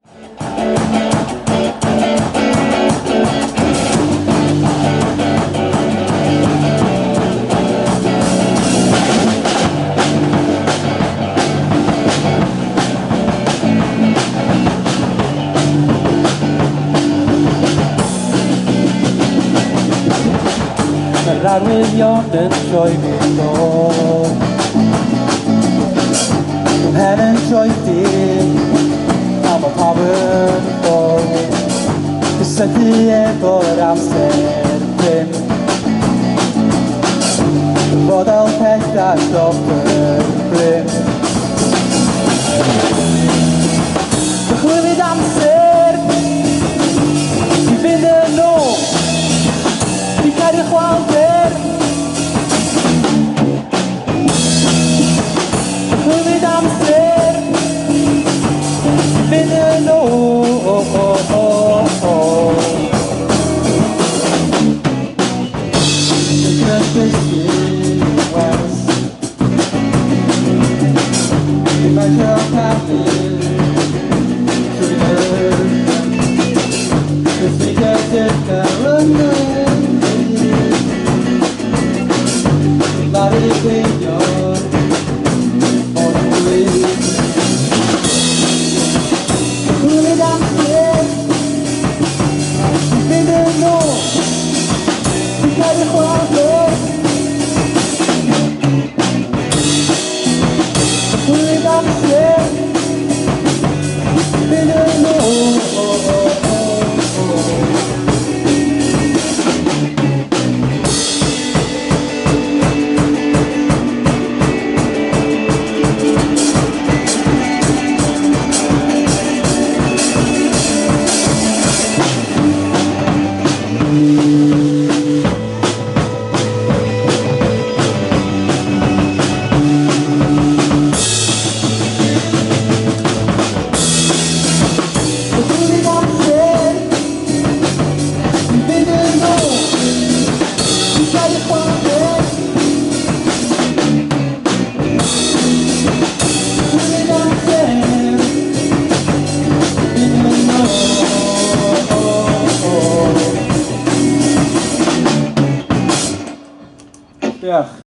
Yr arwyddion yn troi fi ddod, ymhen yn troi dim, a mae pawb yn bod, cysylltu efo'r amser prim. Fod o'n pethau stop yr brim. Dychwylid amser, i fynd yn ôl, i cael eich chwalder. Dychwylid amser, i fynd yn ôl. Dychwylid dysgu wers, i measure caffi. Diolch.